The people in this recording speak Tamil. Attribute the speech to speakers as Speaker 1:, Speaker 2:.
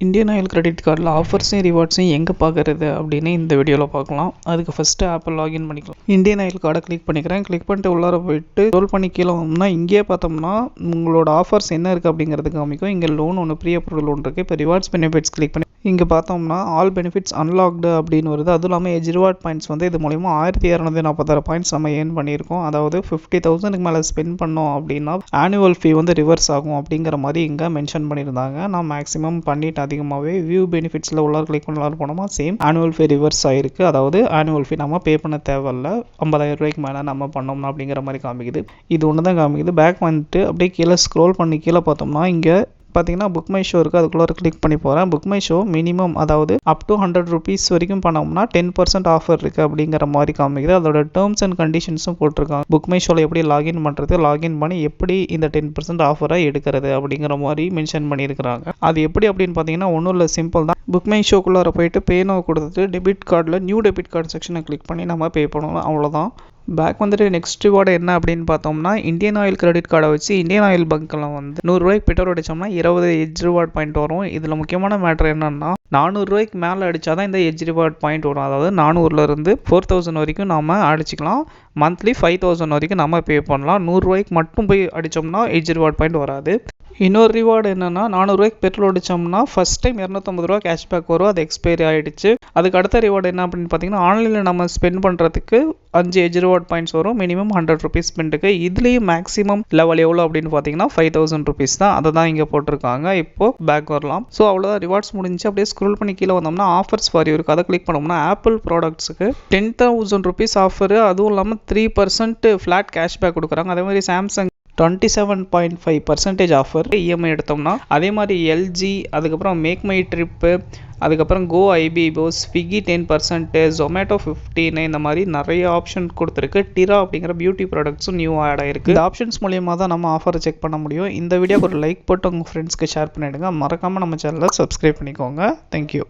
Speaker 1: இந்தியன் ஆயில் கிரெடிட் கார்டில் ஆஃபர்ஸையும் ரிவார்ட்ஸையும் எங்கே பார்க்குறது அப்படின்னு இந்த வீடியோவில் பார்க்கலாம். அதுக்கு ஃபஸ்ட்டு ஆப்பில் லாகின் பண்ணிக்கலாம். இந்தியன் ஆயில் கார்டை கிளிக் பண்ணிக்கிறேன். கிளிக் பண்ணிட்டு உள்ளார போயிட்டு ஸ்க்ரோல் பண்ணி கீழே வந்தோம்னா இங்கேயே பார்த்தோம்னா உங்களோட ஆஃபர்ஸ் என்ன இருக்குது அப்படிங்கிறது காமிக்கும். இங்கே லோன் ஒன்று ப்ரீ அப்ரூவல் லோன் இருக்குது. இப்போ ரிவார்ட்ஸ் பெனிஃபிட்ஸ் கிளிக் பண்ணி இங்கே பார்த்தோம்னா ஆல் பெனிஃபிட்ஸ் அன்லாக்டு அப்படின்னு வருது. அதுவும் இல்லாமல் எஜ் ரிவார்ட் பாயிண்ட்ஸ் வந்து இது மூலிமா 1246 பாயிண்ட்ஸ் நம்ம ஏர்ன் பண்ணியிருக்கோம். அதாவது 50,000க்கு மேலே ஸ்பெண்ட் பண்ணோம் அப்படின்னா ஆனுவல் ஃபீ வந்து ரிவர்ஸ் ஆகும் அப்படிங்கிற மாதிரி இங்கே மென்ஷன் பண்ணியிருந்தாங்க. நான் மேக்ஸிமம் பண்ணிட்டு அதிகமாகவே வியூ பெனிஃபிட்ஸில் உள்ளார கிளிக் பண்ணலாம் போனோமா சேம் ஆனுவல் ஃபீ ரிவர்ஸ் ஆகிருக்கு. அதாவது ஆனுவல் ஃபீ நம்ம பே பண்ண தேவையில்ல, 50,000 ரூபாய்க்கு மேலே நம்ம பண்ணோம்னா அப்படிங்கிற மாதிரி காமிக்குது. இது ஒன்று தான் காமிக்குது. பேக் வந்துட்டு அப்படியே கீழே ஸ்க்ரோல் பண்ணி கீழே பார்த்தோம்னா இங்கே பார்த்தீங்கன்னா புக் மை ஷோ இருக்குது. அதுக்குள்ளே கிளிக் பண்ணி போகிறேன். புக் மை ஷோ மினிமம் அதாவது அப் டு 100 rupees வரைக்கும் பண்ணோம்னா 10% ஆஃபர் இருக்குது அப்படிங்கிற மாதிரி காமிக்குது. அதோட டேர்ம்ஸ் அண்ட் கண்டிஷன்ஸும் போட்டிருக்காங்க. புக் மை ஷோவில் எப்படி லாகின் பண்ணுறது, லாகின் பண்ணி எப்படி இந்த 10% ஆஃபரை எடுக்கிறது அப்படிங்கிற மாதிரி மென்ஷன் பண்ணியிருக்கிறாங்க. அது எப்படி அப்படின்னு பார்த்தீங்கன்னா ஒன்றும் இல்லை, சிம்பிள் தான். புக் மை ஷோக்குள்ளார போயிட்டு பேனோ கொடுத்துட்டு டெபிட் கார்டில் நியூ டெபிட் கார்டு செக்ஷனை கிளிக் பண்ணி நம்ம பே பண்ணணும், அவ்வளோதான். பேக் வந்துட்டு நெக்ஸ்ட் ரிவார்டு என்ன அப்படின்னு பார்த்தோம்னா இந்தியன் ஆயில் கிரெடிட் கார்டை வச்சு இந்தியன் ஆயில் பங்க்கில் வந்து 100 ரூபாய்க்கு பெட்ரோல் அடித்தோம்னா 20 எஜ் ரிவார்ட் பாயிண்ட் வரும். இதில் முக்கியமான மேட்ரு என்னன்னா 400 ரூபாய்க்கு மேலே அடித்தா தான் இந்த எஜ் ரிவார்ட் பாயிண்ட் வரும். அதாவது 400லேருந்து 4000 வரைக்கும் நம்ம அடிச்சிக்கலாம். மந்த்லி 5000 வரைக்கும் நம்ம பே பண்ணலாம். 100 ரூபாய்க்கு மட்டும் போய் அடித்தோம்னா எஜ் ரிவார்ட் பாயிண்ட் வராது. இன்னொரு ரிவார்டு என்னென்னா 400 ரூபாய்க்கு பெட்ரோல் அடித்தோம்னா ஃபஸ்ட் டைம் 250 ரூபா கேஷ்பேக் வரும். அது எக்ஸ்பைரி ஆகிடுச்சு. அதுக்கு அடுத்த ரிவார்டு என்ன அப்படின்னு பார்த்தீங்கன்னா ஆன்லைனில் நம்ம ஸ்பெண்ட் பண்ணுறதுக்கு 5 எஜ் ரிவார்ட் பாயிண்ட்ஸ் வரும். Minimum 100 rupees ஸ்பெண்டுக்கு. இதுலேயும் மேக்ஸிமம் லெவல் எவ்வளோ அப்படின்னு பார்த்தீங்கன்னா 5000 rupees தான். அதை தான் இங்கே போட்டிருக்காங்க. இப்போது பேக் வரலாம். ஸோ அவ்வளோதான், ரிவார்ட்ஸ் முடிஞ்சு. அப்படியே ஸ்க்ரோல் பண்ணி கீழே வந்தோம்னா ஆஃபர்ஸ் ஃபார் யூ இருக்குது. அதை கிளிக் பண்ணோம்னா ஆப்பிள் ப்ராடக்ட்ஸுக்கு 10,000 rupees ஆஃபரு, அதுவும் இல்லாமல் 3% ஃப்ளாட் கேஷ்பேக் கொடுக்குறாங்க. அதே மாதிரி சாம்சங் 27.5% ஆஃபர் இஎம்ஐ எடுத்தோம்னா. அதே மாதிரி எல்ஜி, அதுக்கப்புறம் மேக் மை ட்ரிப்பு, அதுக்கப்புறம் கோ ஐபிஓ, ஸ்விக்கி 10%, ஜொமேட்டோ 15, இந்த மாதிரி நிறைய ஆப்ஷன் கொடுத்துருக்கு. டிரா அப்படிங்கிற பியூட்டி ப்ராடக்ட்ஸும் நியூ ஆட் ஆகிருக்கு. இந்த ஆப்ஷன்ஸ் மூலியமாக தான் நம்ம ஆஃபரை செக் பண்ண முடியும். இந்த வீடியோக்கு ஒரு லைக் போட்டு உங்கள் ஃப்ரெண்ட்ஸ்க்கு ஷேர் பண்ணிவிடுங்க. மறக்காமல் நம்ம சேனலை சப்ஸ்கிரைப் பண்ணிக்கோங்க. தேங்க்யூ.